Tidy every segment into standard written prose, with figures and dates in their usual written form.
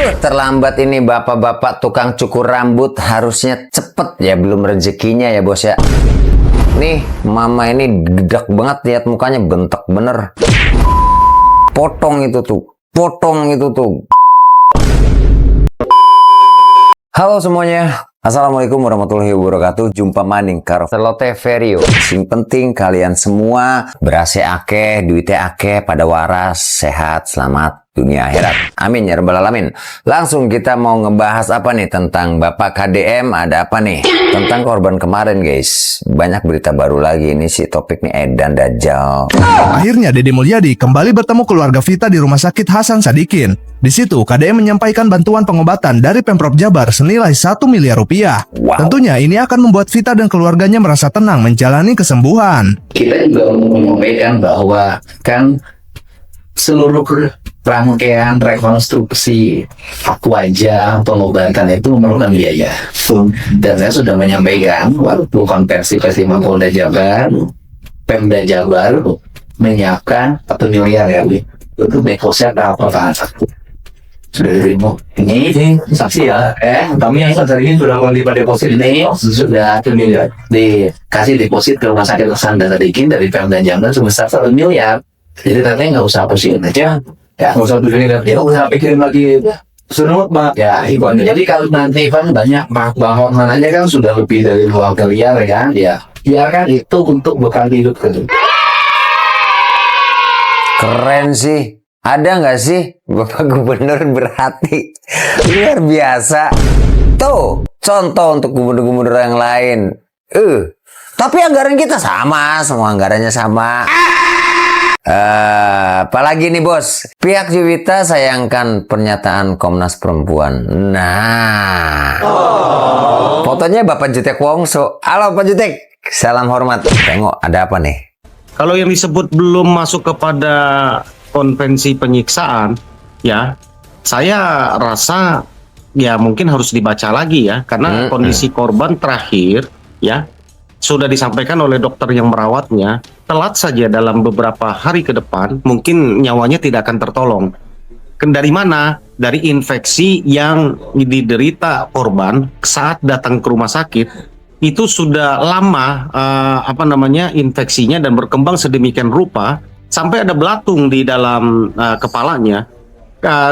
Terlambat ini bapak-bapak tukang cukur rambut, harusnya cepet ya, belum rezekinya ya bos ya. Nih mama ini gedak banget, lihat mukanya bentek bener. Potong itu tuh, potong itu tuh. Halo semuanya, assalamualaikum warahmatullahi wabarakatuh. Jumpa maning karo Selote Verio. Sing penting kalian semua berase akeh, duitnya akeh, pada waras, sehat, selamat dunia akhirat. Amin ya rabbal alamin. Langsung kita mau ngebahas apa nih tentang Bapak KDM, ada apa nih? Tentang korban kemarin guys. Banyak berita baru lagi, ini sih topik nih Edan Dajjal. Akhirnya Deddy Mulyadi kembali bertemu keluarga Vita di Rumah Sakit Hasan Sadikin. Di situ KDM menyampaikan bantuan pengobatan dari Pemprov Jabar senilai 1 miliar rupiah. Wow. Tentunya ini akan membuat Vita dan keluarganya merasa tenang menjalani kesembuhan. Kita juga menyampaikan bahwa kan seluruh rangkaian rekonstruksi wajah pengobatan itu memerlukan biaya. Dan saya sudah menyampaikan waktu konversi Mapolda Jabar, Pemda Jabar menyiapkan 1 miliar ya, itu deposit apa Pak? Sudah diterima. Ini saksi ya, kami yang hari ini sudah menerima deposit ini sudah 1 miliar. Dikasih deposit ke Rumah Sakit Hasan Sadikin dari Pemda Jabar sebesar 1 miliar. Jadi katanya nggak usah pusing aja, ya nggak usah pikirin, ya nggak usah pikirin lagi. Sunut Pak, ya Iwan. Jadi kalau nanti Ivan banyak bangunan aja kan sudah lebih dari 2 miliar kan, ya biarkan itu untuk bekal hidup gitu. Keren sih. Ada nggak sih Bapak Gubernur berhati? Luar biasa. Tuh, contoh untuk gubernur-gubernur yang lain. Tapi anggaran kita sama, semua anggarannya sama. Apalagi nih bos, pihak Juwita sayangkan pernyataan Komnas Perempuan. Nah, fotonya Bapak Jutek Wongso. Halo Pak Jutek, salam hormat. Tengok ada apa nih? Kalau yang disebut belum masuk kepada konvensi penyiksaan, ya saya rasa ya mungkin harus dibaca lagi ya, karena kondisi korban terakhir ya sudah disampaikan oleh dokter yang merawatnya, telat saja dalam beberapa hari ke depan mungkin nyawanya tidak akan tertolong. Dari mana? Dari infeksi yang diderita korban saat datang ke rumah sakit. Itu sudah lama infeksinya dan berkembang sedemikian rupa sampai ada belatung di dalam kepalanya.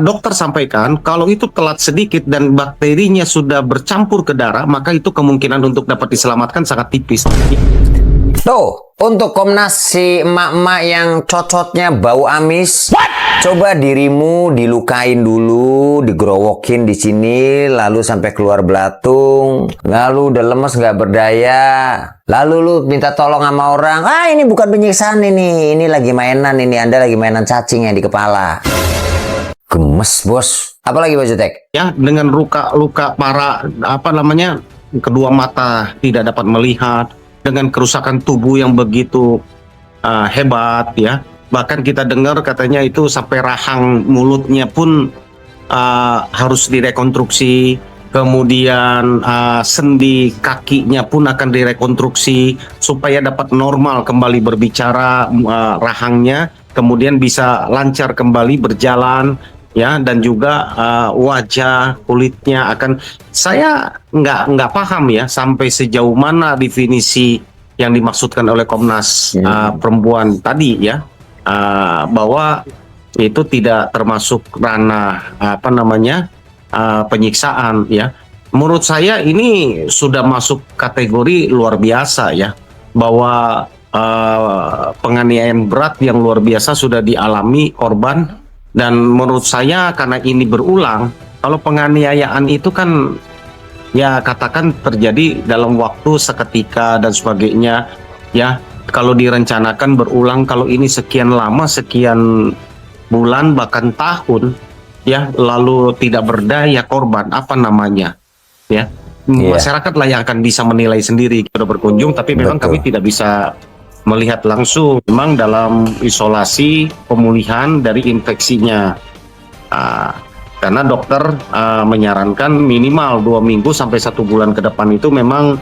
Dokter sampaikan kalau itu telat sedikit dan bakterinya sudah bercampur ke darah, maka itu kemungkinan untuk dapat diselamatkan sangat tipis. Tuh, untuk Komnas si emak-emak yang cocotnya bau amis, coba dirimu dilukain dulu, digerowokin di sini, lalu sampai keluar belatung, lalu udah lemes nggak berdaya, lalu lu minta tolong sama orang, ini bukan penyiksaan ini lagi mainan ini, Anda lagi mainan cacing yang di kepala. Gemes bos. Apalagi Pak Jutek? Ya, dengan luka-luka parah, kedua mata tidak dapat melihat, dengan kerusakan tubuh yang begitu hebat ya. Bahkan kita dengar katanya itu sampai rahang mulutnya pun harus direkonstruksi, kemudian sendi kakinya pun akan direkonstruksi supaya dapat normal kembali berbicara rahangnya, kemudian bisa lancar kembali berjalan ya, dan juga wajah kulitnya akan, saya nggak paham ya sampai sejauh mana definisi yang dimaksudkan oleh Komnas Perempuan tadi ya, bahwa itu tidak termasuk ranah penyiksaan ya. Menurut saya ini sudah masuk kategori luar biasa ya, bahwa penganiayaan berat yang luar biasa sudah dialami korban. Dan menurut saya karena ini berulang, kalau penganiayaan itu kan ya katakan terjadi dalam waktu seketika dan sebagainya ya, kalau direncanakan berulang, kalau ini sekian lama, sekian bulan bahkan tahun ya, lalu tidak berdaya korban, ya masyarakat lah yang akan bisa menilai sendiri. Kita berkunjung tapi memang kami tidak bisa melihat langsung, memang dalam isolasi pemulihan dari infeksinya, karena dokter menyarankan minimal 2 minggu sampai 1 bulan ke depan itu memang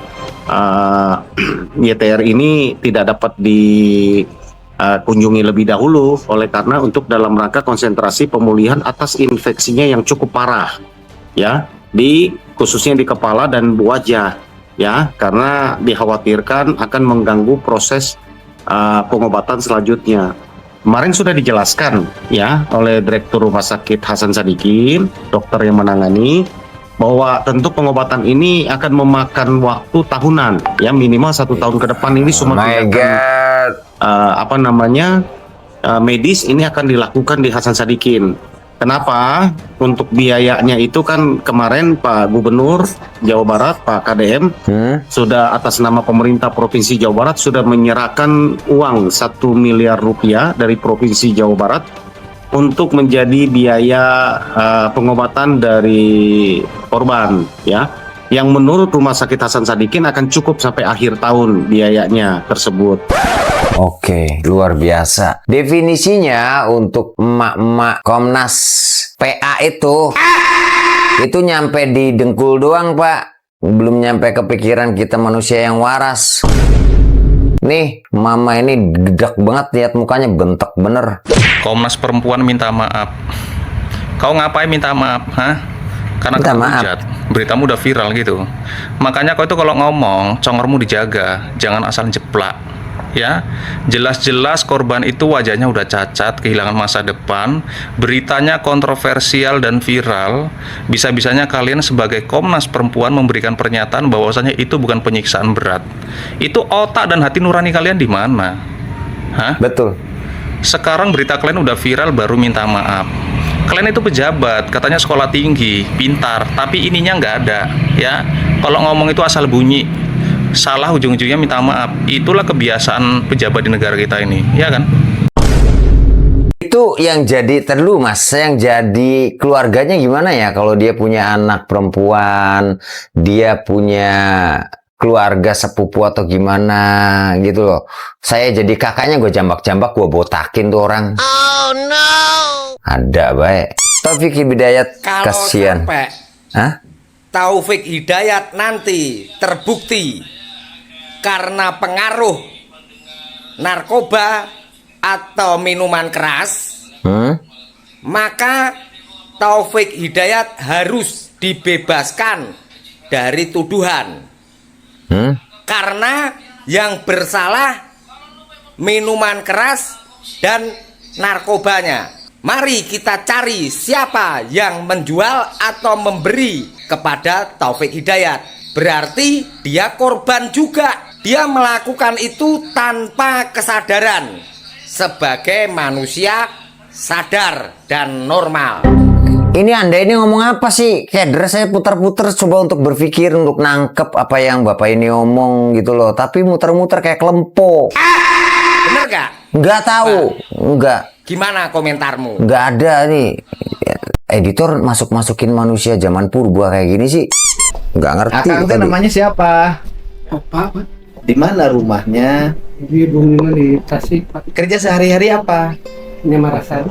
YTR ini tidak dapat kunjungi lebih dahulu, oleh karena untuk dalam rangka konsentrasi pemulihan atas infeksinya yang cukup parah, ya, khususnya di kepala dan wajah, ya, karena dikhawatirkan akan mengganggu proses pengobatan selanjutnya. Kemarin sudah dijelaskan, ya, oleh Direktur Rumah Sakit Hasan Sadikin, dokter yang menangani, bahwa tentu pengobatan ini akan memakan waktu tahunan, ya, minimal 1 tahun ke depan ini semua tindakan medis ini akan dilakukan di Hasan Sadikin. Kenapa? Untuk biayanya itu kan kemarin Pak Gubernur Jawa Barat, Pak KDM, sudah atas nama pemerintah Provinsi Jawa Barat sudah menyerahkan uang 1 miliar rupiah dari Provinsi Jawa Barat untuk menjadi biaya pengobatan dari korban, ya, yang menurut Rumah Sakit Hasan Sadikin akan cukup sampai akhir tahun biayanya tersebut. Oke, luar biasa. Definisinya untuk emak-emak Komnas PA itu nyampe di dengkul doang, Pak. Belum nyampe ke pikiran kita manusia yang waras. Nih, mama ini gedak banget, lihat mukanya bentek bener. Komnas Perempuan minta maaf. Kau ngapain minta maaf, hah? Karena Minta kau maaf. hujat. Beritamu udah viral gitu. Makanya kau itu kalau ngomong, congormu dijaga, jangan asal jeplak. Ya, jelas-jelas korban itu wajahnya udah cacat, kehilangan masa depan, beritanya kontroversial dan viral. Bisa-bisanya kalian sebagai Komnas Perempuan memberikan pernyataan bahwasanya itu bukan penyiksaan berat. Itu otak dan hati nurani kalian di mana? Hah? Betul. Sekarang berita kalian udah viral baru minta maaf. Kalian itu pejabat, katanya sekolah tinggi, pintar, tapi ininya nggak ada, ya. Kalau ngomong itu asal bunyi. Salah ujung-ujungnya minta maaf. Itulah kebiasaan pejabat di negara kita ini, ya kan? Itu yang jadi terlalu, Mas, yang jadi keluarganya gimana ya kalau dia punya anak perempuan, dia punya keluarga sepupu atau gimana gitu loh. Saya jadi kakaknya, gue jambak-jambak, gue botakin tuh orang. Oh no. Ada baik. Taufik Hidayat, Kalau kasihan. sampai Hah? Taufik Hidayat nanti terbukti karena pengaruh narkoba atau minuman keras, maka Taufik Hidayat harus dibebaskan dari tuduhan. Karena yang bersalah minuman keras dan narkobanya. Mari kita cari siapa yang menjual atau memberi kepada Taufik Hidayat. Berarti dia korban juga. Dia melakukan itu tanpa kesadaran sebagai manusia sadar dan normal. Ini Anda ini ngomong apa sih? Kader saya putar-putar coba untuk berpikir, untuk nangkep apa yang Bapak ini omong gitu loh. Tapi muter-muter kayak kelempo. Bener gak? Nggak tahu. Nggak. Gimana komentarmu? Nggak ada nih. Editor masuk-masukin manusia zaman purba kayak gini sih. Nggak ngerti. Akang itu tadi. namanya siapa? Apa? Di mana rumahnya? Di Bumi di Tasik, Pak. Kerja sehari-hari apa? Nyamarasan.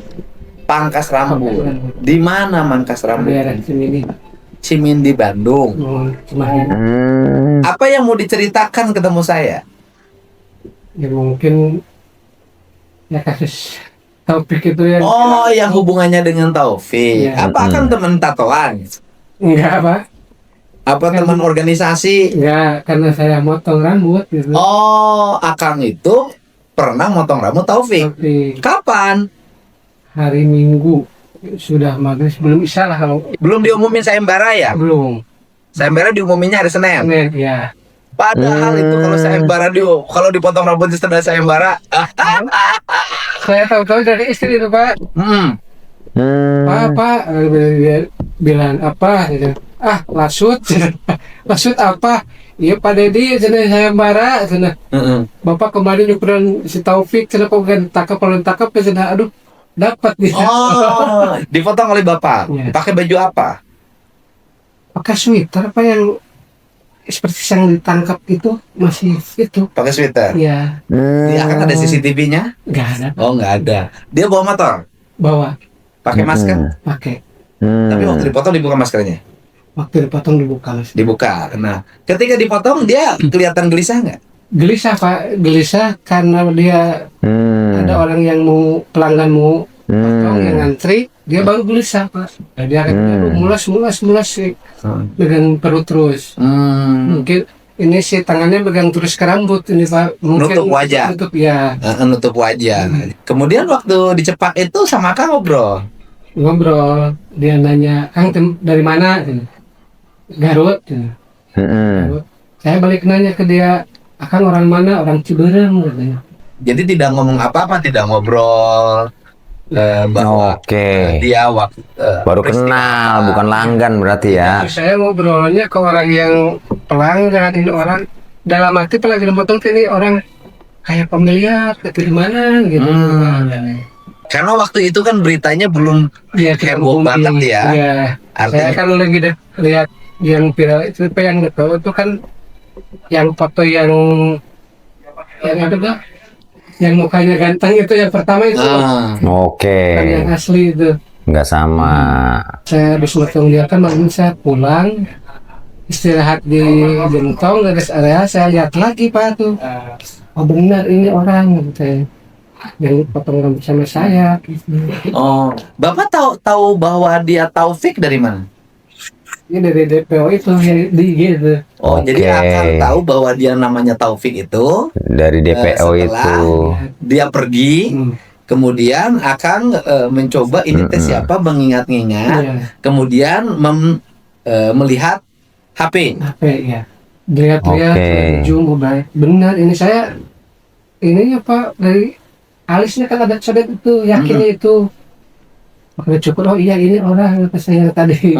Pangkas rambut. Di mana mangkas rambut? Daerah sini, Pak. Cimin di Bandung. Cimahi. Apa yang mau diceritakan ketemu saya? Ya mungkin ya kasus Taufik itu yang Oh, yang hubungannya dengan Taufik. Iya. Apa akan teman tatoan? enggak, Pak. Apa teman organisasi? Enggak, karena saya motong rambut gitu. Oh, Akang itu pernah motong rambut Taufik. Tapi Kapan? hari Minggu sudah maghrib belum isya lah kalau Belum diumumin sayembara ya? belum. Sayembara diumuminnya hari Senin. Senin, ya. Padahal itu kalau sayembara kalau dipotong rambut di setelah sayembara. Saya tahu-tahu dari istri itu, Pak. Pak, dia bilang apa? Gitu. Ah, lasut. Lasut apa? Iya, Pak Dedi, saya bara, Bapak kemarin nyukuran si Taufik, kenapa bukan takap kalau takap ya, aduh, dapat nih. Oh, dipotong oleh Bapak. Iya. Pakai baju apa? Pakai sweater apa yang seperti yang ditangkap itu masih itu? Pakai sweater. Ya, Dia akan ada CCTV-nya? nggak ada. Oh, nggak ada. Dia bawa motor, Bawa, pakai masker. pakai. Tapi waktu dipotong dibuka maskernya. Waktu dipotong dibuka, Mas. Dibuka. Nah, ketika dipotong dia kelihatan gelisah nggak? gelisah Pak, gelisah karena dia ada orang yang mau pelanggan mau potong yang ngantri, dia baru gelisah Pak. Nah, dia akan mulas sih dengan perut terus. Mungkin ini sih tangannya pegang terus ke rambut ini Pak. Mungkin Nutup wajah. Nutup wajah. Kemudian waktu dicepak itu sama Kang ngobrol, dia nanya, Kang dari mana? Garut. Garut. Saya balik nanya ke dia, Akang orang mana? Orang Ciberem katanya. Jadi tidak ngomong apa-apa, tidak ngobrol bahwa dia waktu Baru kenal, bukan langgan berarti ya. Saya ngobrolnya ke orang yang pelanggan, ini orang dalam arti pelanggan potong ini orang kayak familiar, dari mana gitu. Karena waktu itu kan beritanya belum heboh banget ya. Iya. Saya kan lagi lihat yang viral itu yang itu kan yang foto yang ada gak? Yang mukanya ganteng itu yang pertama itu. Kan yang asli itu. Nggak sama. Saya habis motong dia kan malam saya pulang istirahat di Gentong dari area, saya lihat lagi Pak tuh. Oh benar ini orang gitu. Yang potong rambut sama saya. Oh, Bapak tahu bahwa dia Taufik dari mana? Ini dari DPO itu di gitu. Oh, jadi akan tahu bahwa dia namanya Taufik itu dari DPO itu. Dia pergi, kemudian akan mencoba ini siapa, mengingat-ingat, kemudian melihat HP ya. Lihat-lihat ujung mobile. Benar ini saya ininya Pak dari alisnya kan ada codet itu, yakinnya itu. Makanya cukup, oh iya ini orang kata saya tadi.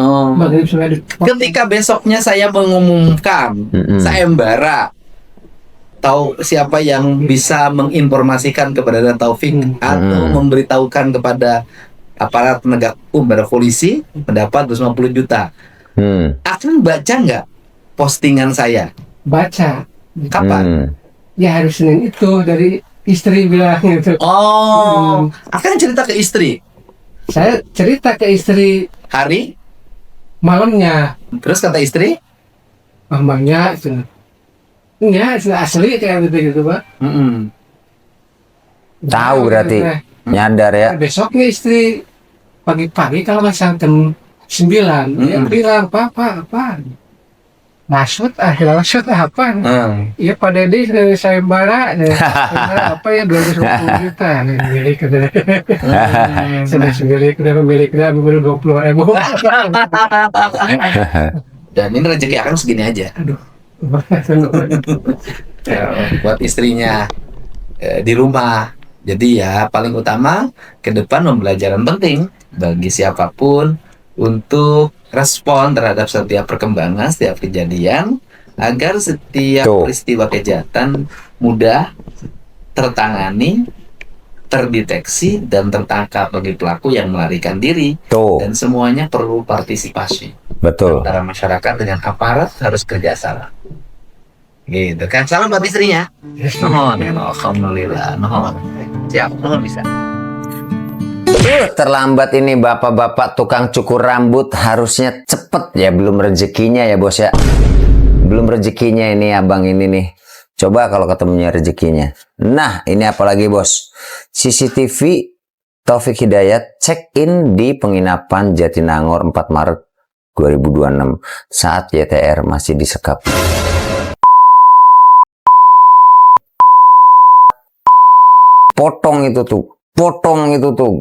Ketika besoknya saya mengumumkan sayembara, tahu siapa yang bisa menginformasikan kepada Taufik atau memberitahukan kepada aparat penegak hukum, pada polisi, mendapat 250 juta. Akan baca nggak postingan saya? Baca. Kapan? Ya hari Senin itu dari istri bilang gitu. Akan cerita ke istri. Saya cerita ke istri hari malamnya. Terus kata istri? Mamanya itu. Ya, asli kayak gitu Pak. Tahu berarti. Nyadar ya. Besoknya istri pagi-pagi kalau nggak jam 9 dia bilang apa? Maksud maksud apa? Iya Pak Dedi dari sayembara apa ya 250 juta milik sudah milik udah baru 20.000. Dan ini rezeki akan segini aja. Aduh. Buat istrinya di rumah. Jadi ya paling utama ke depan pembelajaran penting bagi siapapun untuk respon terhadap setiap perkembangan, setiap kejadian, agar setiap peristiwa kejahatan mudah tertangani, terdeteksi, dan tertangkap bagi pelaku yang melarikan diri. Dan semuanya perlu partisipasi. Betul. Antara masyarakat dengan aparat harus kerjasama. Gitu kan. Salam buat istrinya. Alhamdulillah. Siap, bisa. Terlambat ini bapak-bapak tukang cukur rambut, harusnya cepet ya, belum rezekinya ya bos ya. Belum rezekinya ini abang ini nih. Coba kalau ketemunya rezekinya. Nah ini apalagi bos, CCTV Taufik Hidayat check in di penginapan Jatinangor 4 Maret 2026 saat YTR masih disekap. Potong itu tuh.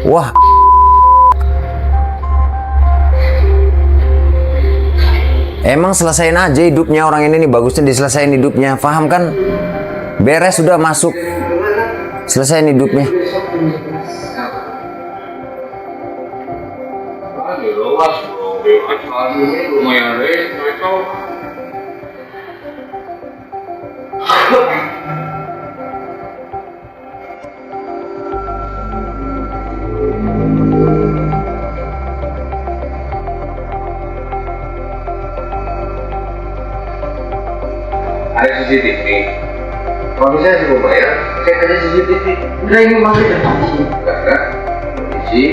Wah. Emang selesain aja hidupnya orang ini nih, bagusnya diselesain hidupnya, paham kan? Beres sudah masuk, selesain hidupnya. Ada CCTV. Kalau misalnya sih bayar, Cek aja CCTV. Udah ini masuk ya. Kondisi.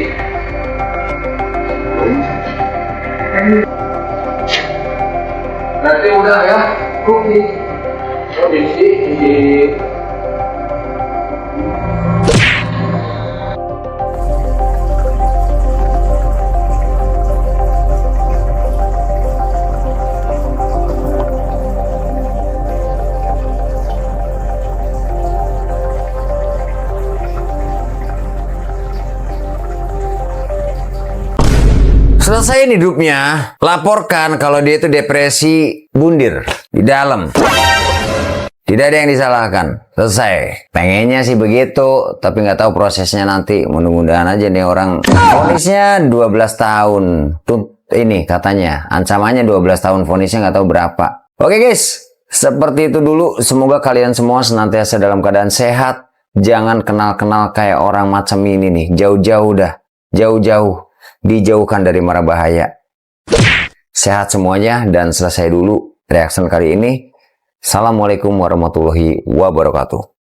Berarti udah ya. Kondisi di selesai hidupnya, laporkan kalau dia itu depresi bundir di dalam. Tidak ada yang disalahkan. Selesai. Pengennya sih begitu, tapi nggak tahu prosesnya nanti. Mudah-mudahan aja nih orang. Vonisnya 12 tahun. Ini katanya. Ancamannya 12 tahun. Vonisnya nggak tahu berapa. Oke guys. Seperti itu dulu. Semoga kalian semua senantiasa dalam keadaan sehat. Jangan kenal-kenal kayak orang macam ini nih. Jauh-jauh dah. Jauh-jauh. Dijauhkan dari mara bahaya. Sehat semuanya dan selesai dulu reaction kali ini. Assalamualaikum warahmatullahi wabarakatuh.